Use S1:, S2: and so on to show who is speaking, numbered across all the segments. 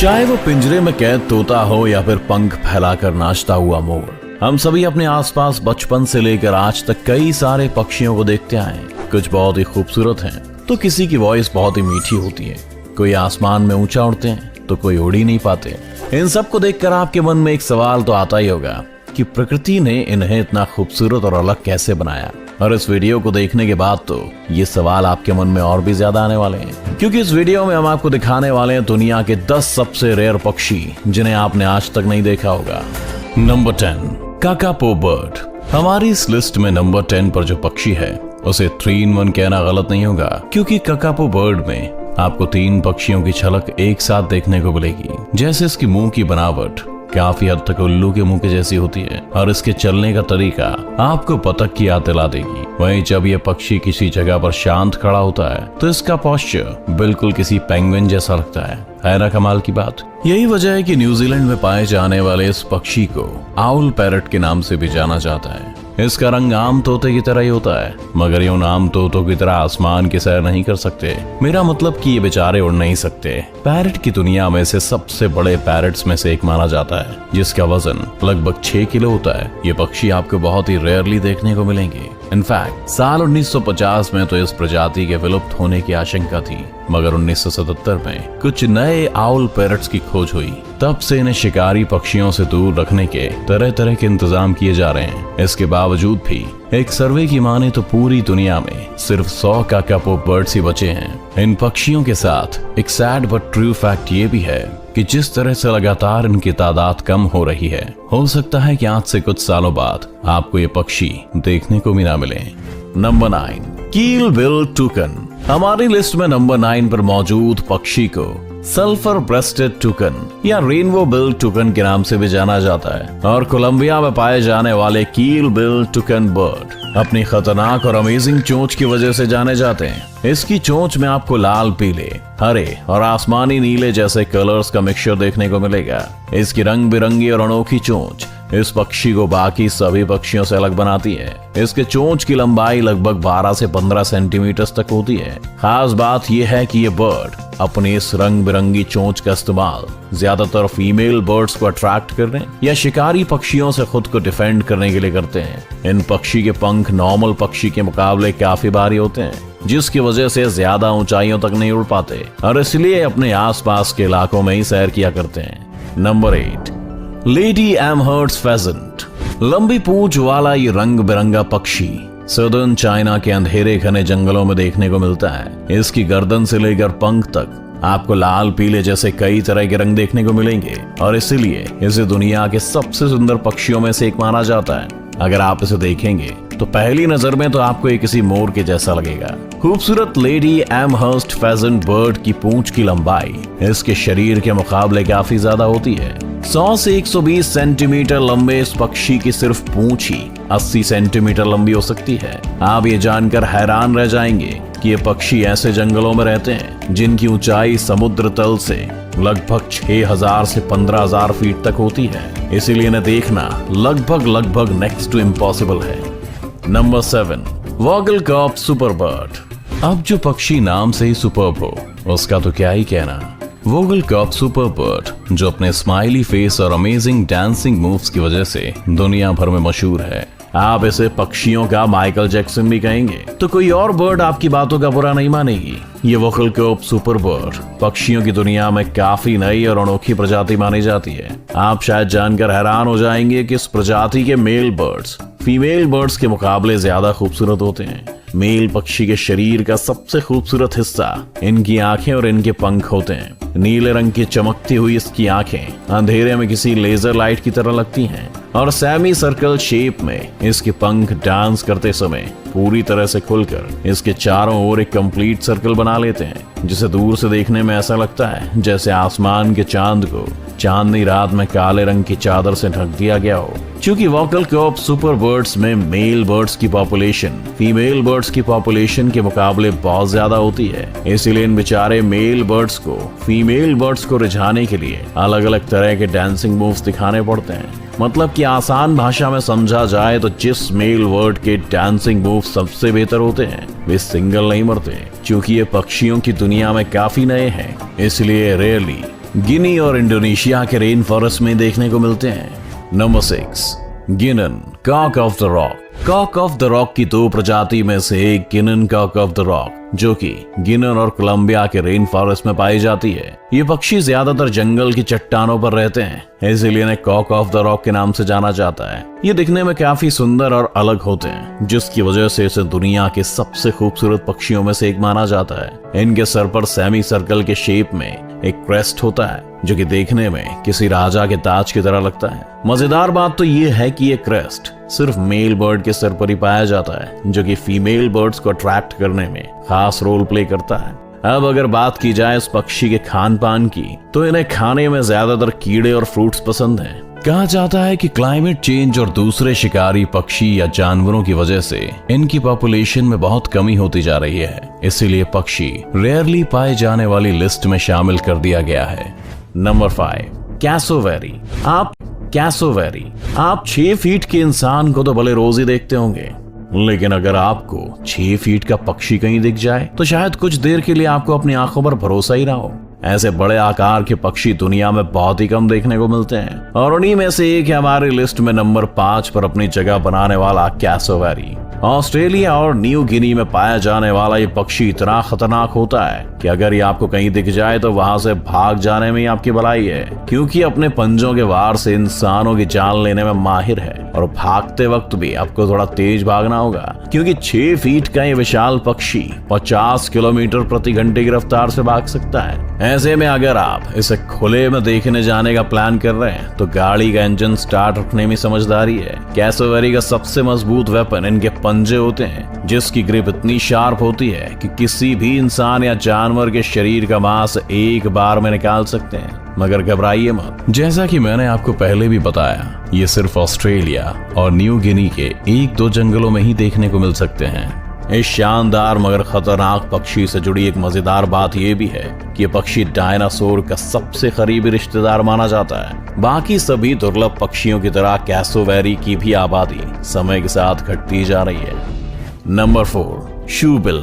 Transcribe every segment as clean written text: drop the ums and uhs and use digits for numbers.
S1: चाहे वो पिंजरे में कैद तोता हो या फिर पंख फैलाकर नाचता हुआ मोर, हम सभी अपने आसपास बचपन से लेकर आज तक कई सारे पक्षियों को देखते आए हैं। कुछ बहुत ही खूबसूरत हैं, तो किसी की वॉइस बहुत ही मीठी होती है। कोई आसमान में ऊंचा उड़ते हैं तो कोई उड़ ही नहीं पाते। इन सबको देखकर आपके मन में एक सवाल तो आता ही होगा कि प्रकृति ने इन्हें इतना खूबसूरत और अलग कैसे बनाया। और इस वीडियो को देखने के बाद तो ये सवाल आपके मन में और भी ज्यादा आने वाले हैं, क्योंकि इस वीडियो में हम आपको दिखाने वाले हैं दुनिया के 10 सबसे रेयर पक्षी जिन्हें आपने आज तक नहीं देखा होगा। Number 10, kakapo bird. हमारी इस लिस्ट में नंबर 10 पर जो पक्षी है उसे 3 in 1 कहना गलत नहीं होगा, क्योंकि काकापो बर्ड में आपको 3 पक्षियों की झलक एक साथ देखने को मिलेगी। जैसे इसकी मुंह की बनावट काफी हद तक उल्लू के मुंह के जैसी होती है और इसके चलने का तरीका आपको बतख की याद दिला देगी। वहीं जब यह पक्षी किसी जगह पर शांत खड़ा होता है तो इसका पोस्चर बिल्कुल किसी पेंगुइन जैसा लगता है ना कमाल की बात। यही वजह है कि न्यूजीलैंड में पाए जाने वाले इस पक्षी को आउल पैरट के नाम से भी जाना जाता है। इसका रंग आम तोते की तरह ही होता है, मगर ये उन आम तोतों की तरह आसमान की सैर नहीं कर सकते। मेरा मतलब कि ये बेचारे उड़ नहीं सकते। पैरट की दुनिया में से सबसे बड़े पैरट्स में से एक माना जाता है, जिसका वजन लगभग 6 किलो होता है। ये पक्षी आपको बहुत ही रेयरली देखने को मिलेंगे। इनफैक्ट साल 1950 में तो इस प्रजाति के विलुप्त होने की आशंका थी, मगर 1977 में कुछ नए आउल पैरट्स की खोज हुई। तब से इन्हें शिकारी पक्षियों से दूर रखने के तरह तरह के इंतजाम किए जा रहे हैं। इसके बावजूद भी एक सर्वे की माने तो पूरी दुनिया में सिर्फ 100 काकापो बर्ड्स ही बचे हैं। इन पक्षियों के साथ एक सैड बट ट्रू फैक्ट ये भी है कि जिस तरह से लगातार इनकी तादाद कम हो रही है, हो सकता है कि आज से कुछ सालों बाद आपको ये पक्षी देखने को भी ना मिले। नंबर 9, कील बिल टूकन। हमारी लिस्ट में नंबर 9 पर मौजूद पक्षी को सल्फर ब्रेस्टेड टूकन या रेनबो बिल टूकन के नाम से भी जाना जाता है और कोलंबिया में पाए जाने वाले कील बिल टूकन बर्ड अपनी खतरनाक और अमेजिंग चोंच की वजह से जाने जाते हैं। इसकी चोंच में आपको लाल, पीले, हरे और आसमानी नीले जैसे कलर्स का मिक्सचर देखने को मिलेगा। इसकी रंग बिरंगी और अनोखी चोंच इस पक्षी को बाकी सभी पक्षियों से अलग बनाती है। इसके चोंच की लंबाई लगभग 12 से 15 सेंटीमीटर तक होती है। खास बात यह है कि ये बर्ड अपनी इस रंग बिरंगी चोंच का इस्तेमाल ज्यादातर फीमेल बर्ड्स को अट्रैक्ट करने या शिकारी पक्षियों से खुद को डिफेंड करने के लिए करते हैं। इन पक्षी के पंख नॉर्मल पक्षी के मुकाबले काफी भारी होते हैं, जिसकी वजह से ज्यादा ऊंचाइयों तक नहीं उड़ पाते और इसलिए अपने आसपास के इलाकों में ही सैर किया करते हैं। Number 8, lady amherst's pheasant. लंबी पूंछ वाला ये रंग बिरंगा पक्षी सदर्न चाइना के अंधेरे घने जंगलों में देखने को मिलता है। इसकी गर्दन से लेकर पंख तक आपको लाल, पीले जैसे कई तरह के रंग देखने को मिलेंगे और इसीलिए इसे दुनिया के सबसे सुंदर पक्षियों में से एक माना जाता है। अगर आप इसे देखेंगे तो पहली नजर में तो आपको ये किसी मोर के जैसा लगेगा। खूबसूरत लेडी एमहर्स्ट फेजेंट बर्ड की पूंछ की लंबाई इसके शरीर के मुकाबले काफी ज्यादा होती है। 100 से 120 सेंटीमीटर लंबे इस पक्षी की सिर्फ पूंछ ही 80 सेंटीमीटर लंबी हो सकती है। आप ये जानकर हैरान रह जाएंगे कि ये पक्षी ऐसे जंगलों में रहते हैं जिनकी ऊंचाई समुद्र तल से लगभग 6000 से 15000 फीट तक होती है। इसीलिए इन्हें देखना लगभग नेक्स्ट टू इम्पॉसिबल है। Number 7, Vogelkop super bird. अब जो पक्षी नाम से ही सुपर्ब हो, उसका तो क्या ही कहना। वॉगलकॉप सुपर बर्ड जो अपने स्माइली फेस और अमेजिंग डांसिंग मूव्स की वजह से दुनिया भर में मशहूर है। आप इसे पक्षियों का माइकल जैक्सन भी कहेंगे तो कोई और बर्ड आपकी बातों का बुरा नहीं मानेगी। ये वॉगलकॉप सुपर बर्ड पक्षियों की दुनिया में काफी नई और अनोखी प्रजाति मानी जाती है। आप शायद जानकर हैरान हो जाएंगे कि इस प्रजाति के मेल बर्ड्स फीमेल बर्ड्स के मुकाबले ज्यादा खूबसूरत होते हैं। मेल पक्षी के शरीर का सबसे खूबसूरत हिस्सा इनकी आंखें और इनके पंख होते हैं। नीले रंग की चमकती हुई इसकी आंखें अंधेरे में किसी लेजर लाइट की तरह लगती हैं और सेमी सर्कल शेप में इसके पंख डांस करते समय पूरी तरह से खुलकर इसके चारों ओर एक कंप्लीट सर्कल बना लेते हैं, जिसे दूर से देखने में ऐसा लगता है जैसे आसमान के चांद को चांदनी रात में काले रंग की चादर से ढक दिया गया हो। क्योंकि वॉगलकॉप सुपर बर्ड्स में मेल बर्ड्स की पॉपुलेशन फीमेल बर्ड्स की पॉपुलेशन के मुकाबले बहुत ज्यादा होती है, इसीलिए इन बेचारे मेल बर्ड्स को फीमेल बर्ड्स को रिझाने के लिए अलग अलग तरह के डांसिंग मूव्स दिखाने पड़ते हैं। मतलब कि आसान भाषा में समझा जाए तो जिस मेल बर्ड के डांसिंग मूव सबसे बेहतर होते हैं वे सिंगल नहीं मरते। क्योंकि ये पक्षियों की दुनिया में काफी नए हैं, इसलिए रेयरली गिनी और इंडोनेशिया के रेन फॉरेस्ट में देखने को मिलते हैं। Number 6, guianan cock of the rock. Cock of the rock की 2 प्रजाति में से एक guianan cock of the rock, जो कि गिनन और कोलंबिया के रेन फॉरेस्ट में पाई जाती है। ये पक्षी ज्यादातर जंगल की चट्टानों पर रहते हैं, इसीलिए इन्हें कॉक ऑफ द रॉक के नाम से जाना जाता है। ये दिखने में काफी सुंदर और अलग होते हैं, जिसकी वजह से इसे दुनिया के सबसे खूबसूरत पक्षियों में से एक माना जाता है। इनके सर पर सेमी सर्कल के शेप में एक क्रेस्ट होता है, जो कि देखने में किसी राजा के ताज की तरह लगता है। मजेदार बात तो ये है कि ये क्रेस्ट सिर्फ मेल बर्ड के सर पर ही पाया जाता है, जो कि फीमेल बर्ड्स को अट्रैक्ट करने में खास रोल प्ले करता है। अब अगर बात की जाए इस पक्षी के खान पान की, तो इन्हें खाने में ज्यादातर कीड़े और फ्रूट्स पसंद हैं। कहा जाता है कि क्लाइमेट चेंज और दूसरे शिकारी पक्षी या जानवरों की वजह से इनकी पॉपुलेशन में बहुत कमी होती जा रही है, इसीलिए पक्षी रेयरली पाए जाने वाली लिस्ट में शामिल कर दिया गया है। Number 5, cassowary. आप 6 फीट के इंसान को तो भले रोज ही देखते होंगे, लेकिन अगर आपको 6 फीट का पक्षी कहीं दिख जाए तो शायद कुछ देर के लिए आपको अपनी आंखों पर भरोसा ही ना हो। ऐसे बड़े आकार के पक्षी दुनिया में बहुत ही कम देखने को मिलते हैं, और उन्हीं में से एक है हमारी लिस्ट में नंबर 5 पर अपनी जगह बनाने वाला कैसोवेरी। ऑस्ट्रेलिया और न्यू गिनी में पाया जाने वाला ये पक्षी इतना खतरनाक होता है कि अगर ये आपको कहीं दिख जाए तो वहां से भाग जाने में ही आपकी भलाई है, क्योंकि अपने पंजों के वार से इंसानों की जान लेने में माहिर है। और भागते वक्त भी आपको थोड़ा तेज भागना होगा, क्योंकि 6 फीट का ये विशाल पक्षी 50 किलोमीटर प्रति घंटे की रफ्तार से भाग सकता है। ऐसे में अगर आप इसे खुले में देखने जाने का प्लान कर रहे हैं तो गाड़ी का इंजन स्टार्ट रखने में समझदारी है। कैसोवेरी का सबसे मजबूत वेपन इनके पंजे होते हैं, जिसकी ग्रिप इतनी शार्प होती है कि किसी भी इंसान या जानवर के शरीर का मांस एक बार में निकाल सकते हैं। मगर घबराइए मत, जैसा कि मैंने आपको पहले भी बताया, ये सिर्फ ऑस्ट्रेलिया और न्यू गिनी के 1-2 जंगलों में ही देखने को मिल सकते हैं। इस शानदार मगर खतरनाक पक्षी से जुड़ी एक मजेदार बात यह भी है कि यह पक्षी डायनासोर का सबसे करीबी रिश्तेदार माना जाता है। बाकी सभी दुर्लभ पक्षियों की तरह कैसोवेरी की भी आबादी समय के साथ घटती जा रही है। Number 4, shoebill.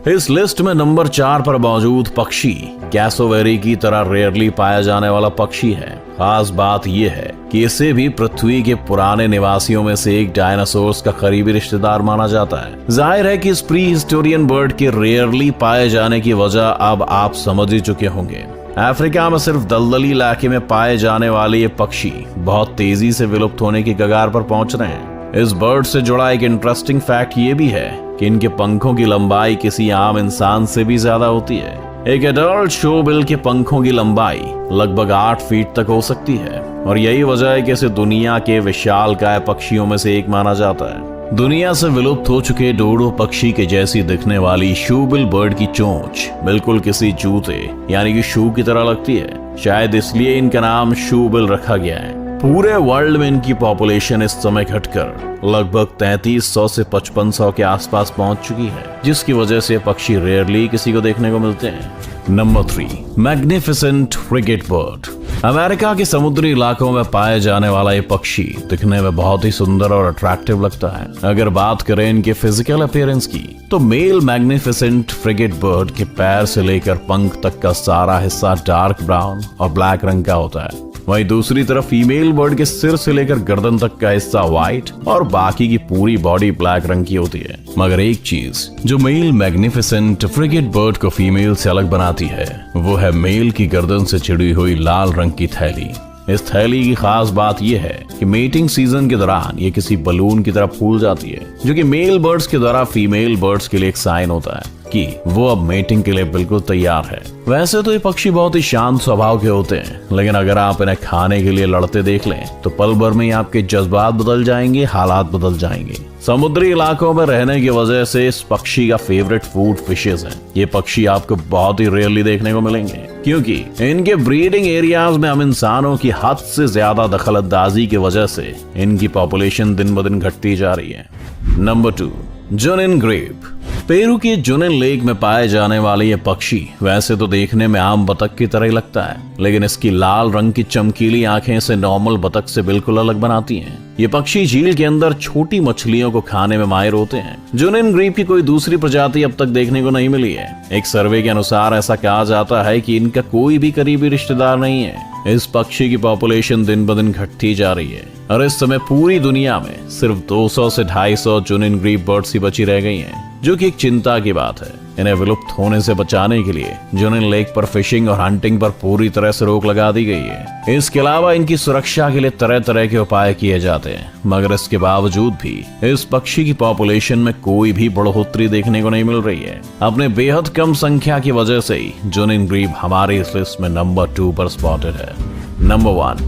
S1: इस लिस्ट में नंबर 4 पर मौजूद पक्षी कैसोवेरी की तरह रेयरली पाया जाने वाला पक्षी है। खास बात यह है कि इसे भी पृथ्वी के पुराने निवासियों में से एक डायनासोर्स का करीबी रिश्तेदार माना जाता है। जाहिर है कि इस प्री हिस्टोरियन बर्ड के रेयरली पाए जाने की वजह अब आप समझ ही चुके होंगे। अफ्रीका में सिर्फ दलदली इलाके में पाए जाने वाले ये पक्षी बहुत तेजी से विलुप्त होने की कगार पर पहुंच रहे हैं। इस बर्ड से जुड़ा एक इंटरेस्टिंग फैक्ट ये भी है कि इनके पंखों की लंबाई किसी आम इंसान से भी ज्यादा होती है। एक एडल्ट शूबिल के पंखों की लंबाई लगभग 8 फीट तक हो सकती है, और यही वजह है कि इसे दुनिया के विशालकाय पक्षियों में से एक माना जाता है। दुनिया से विलुप्त हो चुके डोडो पक्षी के जैसी दिखने वाली शूबिल बर्ड की चोंच बिल्कुल किसी जूते यानी कि शू की तरह लगती है। शायद इसलिए इनका नाम शूबिल रखा गया है। पूरे वर्ल्ड में इनकी पॉपुलेशन इस समय घटकर लगभग 3300 से 5500 के आसपास पहुंच चुकी है, जिसकी वजह से पक्षी रेयरली किसी को देखने को मिलते हैं। Number 3, magnificent frigate bird. America के समुद्री इलाकों में पाए जाने वाला ये पक्षी दिखने में बहुत ही सुंदर और अट्रैक्टिव लगता है। अगर बात करें इनके फिजिकल अपीयरेंस की, तो मेल मैग्निफिसेंट फ्रिगेट बर्ड के पैर से लेकर पंख तक का सारा हिस्सा डार्क ब्राउन और ब्लैक रंग का होता है। वहीं दूसरी तरफ फीमेल बर्ड के सिर से लेकर गर्दन तक का हिस्सा व्हाइट और बाकी की पूरी बॉडी ब्लैक रंग की होती है। मगर एक चीज जो मेल मैग्निफिसेंट फ्रिगेट बर्ड को फीमेल से अलग बनाती है, वो है मेल की गर्दन से चिड़ी हुई लाल रंग की थैली। इस थैली की खास बात यह है कि मेटिंग सीजन के दौरान ये किसी बलून की तरह फूल जाती है, जो कि मेल बर्ड्स के द्वारा फीमेल बर्ड्स के लिए एक साइन होता है कि वो अब मेटिंग के लिए बिल्कुल तैयार है। वैसे तो ये पक्षी बहुत ही शांत स्वभाव के होते हैं, लेकिन अगर आप इन्हें खाने के लिए लड़ते देख लें तो पल भर में ही आपके जज्बात बदल जाएंगे, हालात बदल जाएंगे। समुद्री इलाकों में रहने की वजह से इस पक्षी का फेवरेट फूड फिशेस हैं। ये पक्षी आपको बहुत ही रेयरली देखने को मिलेंगे, क्योंकि इनके ब्रीडिंग एरियाज में हम इंसानों की हद से ज्यादा दखलअंदाजी की वजह से इनकी पॉपुलेशन दिन ब दिन घटती जा रही है। Number 2, जुनिन grep. पेरू के जुनिन लेक में पाए जाने वाले ये पक्षी वैसे तो देखने में आम बतख की तरह ही लगता है, लेकिन इसकी लाल रंग की चमकीली आंखें इसे नॉर्मल बतख से बिल्कुल अलग बनाती हैं। ये पक्षी झील के अंदर छोटी मछलियों को खाने में माहिर होते हैं। जुनिन ग्रीब की कोई दूसरी प्रजाति अब तक देखने को नहीं मिली है। एक सर्वे के अनुसार ऐसा कहा जाता है कि इनका कोई भी करीबी रिश्तेदार नहीं है। इस पक्षी की पॉपुलेशन दिन ब दिन घटती जा रही है और इस समय पूरी दुनिया में सिर्फ 200 से 250 जुनिन ग्रीब बर्ड्स ही बची रह गई हैं, जो कि एक चिंता की बात है। इन्हें विलुप्त होने से बचाने के लिए जुनिन लेक पर फिशिंग और हंटिंग पर पूरी तरह से रोक लगा दी गई है। इसके अलावा इनकी सुरक्षा के लिए तरह तरह के उपाय किए जाते हैं, मगर इसके बावजूद भी इस पक्षी की पॉपुलेशन में कोई भी बढ़ोतरी देखने को नहीं मिल रही है। अपने बेहद कम संख्या की वजह से ही जुनिन ग्रीब हमारी इस लिस्ट में नंबर 2 पर स्पॉटेड है। Number 1,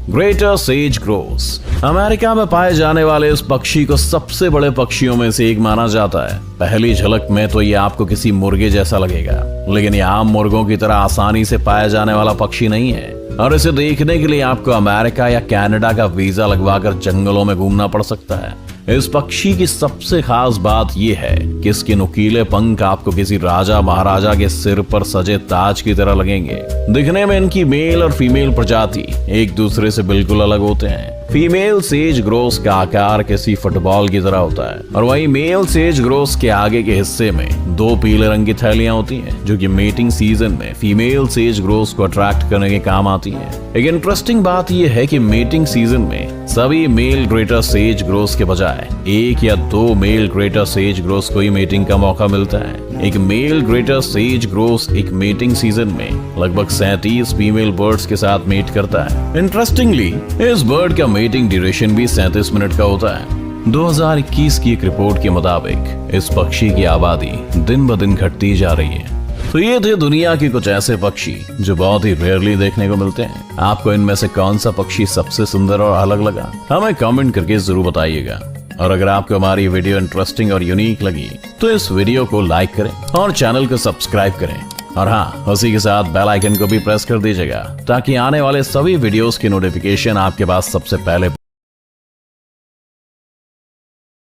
S1: greater sage grouse. America में पाए जाने वाले इस पक्षी को सबसे बड़े पक्षियों में से एक माना जाता है। पहली झलक में तो ये आपको किसी मुर्गे जैसा लगेगा, लेकिन ये आम मुर्गों की तरह आसानी से पाया जाने वाला पक्षी नहीं है और इसे देखने के लिए आपको अमेरिका या कनाडा का वीजा लगवाकर जंगलों में घूमना पड़ सकता है। इस पक्षी की सबसे खास बात यह है कि इसके नुकीले पंख आपको किसी राजा महाराजा के सिर पर सजे ताज की तरह लगेंगे। दिखने में इनकी मेल और फीमेल प्रजाति एक दूसरे से बिल्कुल अलग होते हैं। फीमेल सेज ग्रोस का आकार किसी फुटबॉल की तरह होता है और वहीं मेल सेज ग्रोस के आगे के हिस्से में 2 पीले रंग की थैलियां होती हैं, जो कि मेटिंग सीजन में फीमेल सेज ग्रोस को अट्रैक्ट करने के काम आती हैं। एक इंटरेस्टिंग बात यह है कि मेटिंग सीजन में सभी मेल ग्रेटर सेज ग्रोस के बजाय 1 या 2 मेल ग्रेटर सेज ग्रोस को ही मेटिंग का मौका मिलता है। एक मेल ग्रेटर सेज ग्रोस एक मेटिंग सीजन में लगभग 37 फीमेल बर्ड्स के साथ मेट करता है। इंटरेस्टिंगली इस बर्ड का मेटिंग ड्यूरेशन भी 37 मिनट का होता है। 2021 की एक रिपोर्ट के मुताबिक इस पक्षी की आबादी दिन ब दिन घटती जा रही है। तो ये थे दुनिया के कुछ ऐसे पक्षी जो बहुत ही रेयरली देखने को मिलते हैं। आपको इनमें से कौन सा पक्षी सबसे सुंदर और अलग लगा, हमें कमेंट करके जरूर बताइएगा। और अगर आपको हमारी वीडियो इंटरेस्टिंग और यूनिक लगी तो इस वीडियो को लाइक करें और चैनल को सब्सक्राइब करें। और हाँ, उसी के साथ बेल आइकन को भी प्रेस कर दीजिएगा ताकि आने वाले सभी वीडियोस की नोटिफिकेशन आपके पास सबसे पहले